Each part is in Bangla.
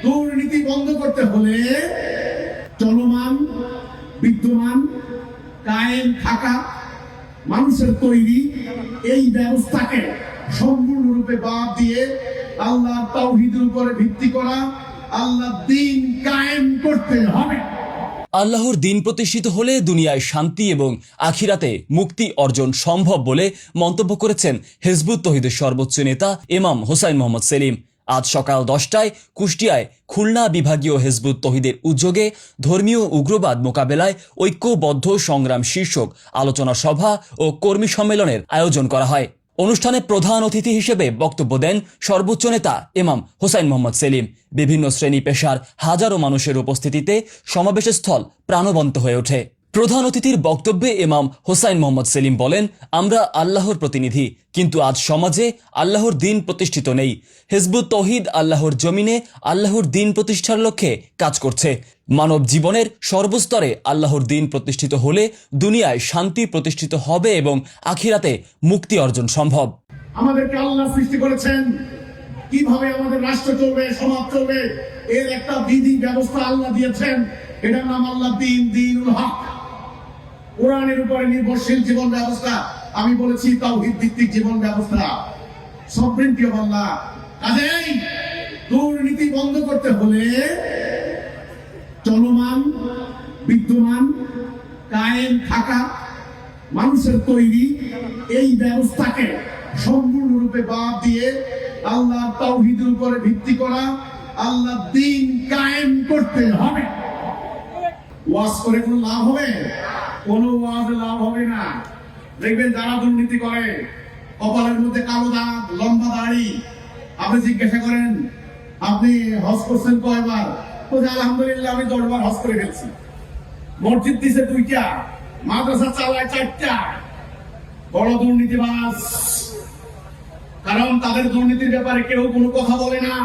দুর্নীতি বন্ধ করতে হলে চলমান বিদ্যমান কায়েম থাকা মানুষের তৈরি এই ব্যবস্থাকে সম্পূর্ণরূপে বাদ দিয়ে আল্লাহর তাওহীদের উপরে ভিত্তি করা আল্লাহর দ্বীন কায়েম করতে হবে। আল্লাহর দ্বীন প্রতিষ্ঠিত হলে দুনিয়ায় শান্তি এবং আখিরাতে মুক্তি অর্জন সম্ভব বলে মন্তব্য করেছেন হিজবুত তৌহিদের সর্বোচ্চ নেতা ইমাম হোসাইন মোহাম্মদ সেলিম। আজ সকাল 10টায় কুষ্টিয়ায় খুলনা বিভাগীয় হিজবুত তৌহিদের উদ্যোগে ধর্মীয় উগ্রবাদ মোকাবেলায় ঐক্যবদ্ধ সংগ্রাম শীর্ষক আলোচনা সভা ও কর্মী সম্মেলনের আয়োজন করা হয়। অনুষ্ঠানে প্রধান অতিথি হিসেবে বক্তব্য দেন সর্বোচ্চ নেতা ইমাম হোসাইন মোহাম্মদ সেলিম। বিভিন্ন শ্রেণী পেশার হাজারো মানুষের উপস্থিতিতে সমাবেশস্থল প্রাণবন্ত হয়ে ওঠে। প্রধান অতিথির বক্তব্যে ইমাম হোসাইন মোহাম্মদ সেলিম বলেন, আমরা আল্লাহর প্রতিনিধি, কিন্তু আজ সমাজে আল্লাহর দ্বীন প্রতিষ্ঠিত নেই। হিজবুত তৌহিদ আল্লাহর জমিনে আল্লাহর দ্বীন প্রতিষ্ঠার লক্ষ্যে কাজ করছে। মানব জীবনের সর্বস্তরে আল্লাহর দ্বীন প্রতিষ্ঠিত হলে দুনিয়ায় শান্তি প্রতিষ্ঠিত হবে এবং আখিরাতে মুক্তি অর্জন সম্ভব। আমাদেরকে আল্লাহ সৃষ্টি করেছেন, কিভাবে আমাদের রাষ্ট্র চলবে, সমাজ চলবে, এর একটা বিধি ব্যবস্থা আল্লাহ দিয়েছেন। এটার নাম আল্লাহ দ্বীন, দ্বীনুল হক, কোরআনের উপরে নির্ভরশীল জীবন ব্যবস্থা। আমি বলেছি তাওহীদ ভিত্তিক জীবন ব্যবস্থা, সভরেনটি অফ আল্লাহ। কাজেই দুর্নীতি বন্ধ করতে হলে চলমান বিদ্যমান কায়েম থাকা মানুষের তৈরি এই ব্যবস্থাকে সম্পূর্ণরূপে বাদ দিয়ে আল্লাহর তাওহীদের উপরে ভিত্তি করা আল্লাহর দ্বীন কায়েম করতে হবে। ওয়াজ করে কোনো লাভ হবে? কোনো ওয়াজ লাভ হবে না। দেখবেন যারা দুর্নীতি করে কপালের মধ্যে কালো দাগ, লম্বা দাড়ি, আপনি জিজ্ঞাসা করেন আপনি হজ করছেন কয়বার? বলছে আলহামদুলিল্লাহ আমি 10 বার হজ করে ফেলছি। মসজিদ দিছে 2টা, মাদ্রাসা চালায় 4টা। বড় দুর্নীতিবাজ, কারণ তাদের দুর্নীতির ব্যাপারে কেউ কোনো কথা বলে না।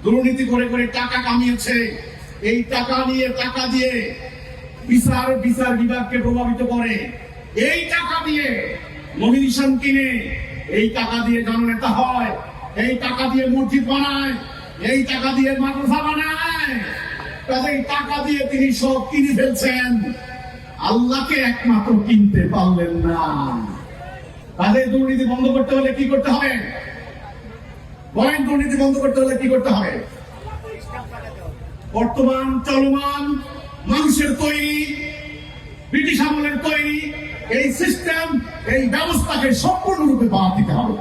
দুর্নীতি করে করে টাকা কামিয়েছে, এই টাকা দিয়ে বিচার বিভাগকে প্রভাবিত করে। এই টাকা দিয়ে নমিনেশন কিনে, এই টাকা দিয়ে জননেতা হয়, এই টাকা দিয়ে মসজিদ বানায়, এই টাকা দিয়ে মাদ্রাসা বানায়। এই টাকা দিয়ে তিনি সব কিনে ফেলছেন, আল্লাহকে একমাত্র কিনতে পারলেন না। তাদের দুর্নীতি বন্ধ করতে হলে কি করতে হবে? বলেন, দুর্নীতি বন্ধ করতে হলে কি করতে হবে? বর্তমান চলমান মানুষের তৈরি, ব্রিটিশ আমলের তৈরি এই সিস্টেম, এই ব্যবস্থাকে সম্পূর্ণরূপে বাদ দিতে হবে।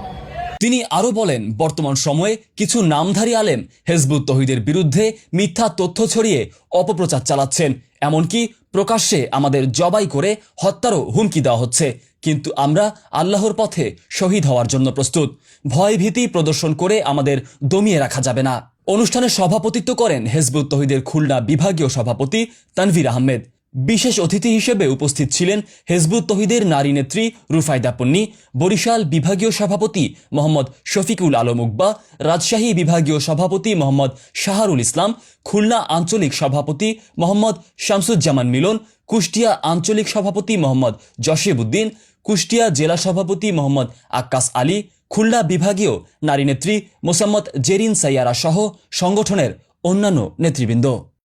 তিনি আরো বলেন, বর্তমান সময়ে কিছু নামধারী আলেম হিজবুত তৌহিদের বিরুদ্ধে মিথ্যা তথ্য ছড়িয়ে অপপ্রচার চালাচ্ছেন। এমনকি প্রকাশ্যে আমাদের জবাই করে হত্যারও হুমকি দেওয়া হচ্ছে। কিন্তু আমরা আল্লাহর পথে শহীদ হওয়ার জন্য প্রস্তুত। ভয় ভীতি প্রদর্শন করে আমাদের দমিয়ে রাখা যাবে না। অনুষ্ঠানে সভাপতিত্ব করেন হিজবুত তৌহিদের খুলনা বিভাগীয় সভাপতি তানভীর আহমেদ। বিশেষ অতিথি হিসেবে উপস্থিত ছিলেন হিজবুত তৌহিদের নারী নেত্রী রুফায়দা পন্নী, বরিশাল বিভাগীয় সভাপতি মোহাম্মদ শফিকুল আলম উকবা, রাজশাহী বিভাগীয় সভাপতি মোহাম্মদ শাহরুল ইসলাম, খুলনা আঞ্চলিক সভাপতি মোহাম্মদ শামসুজ্জামান মিলন, কুষ্টিয়া আঞ্চলিক সভাপতি মোহাম্মদ জসিবউদ্দিন, কুষ্টিয়া জেলা সভাপতি মোহাম্মদ আক্কাস আলী, খুলনা বিভাগীয় নারী নেত্রী মোসাম্মদ জেরিন সাইয়ারা সহ সংগঠনের অন্যান্য নেতৃবৃন্দ।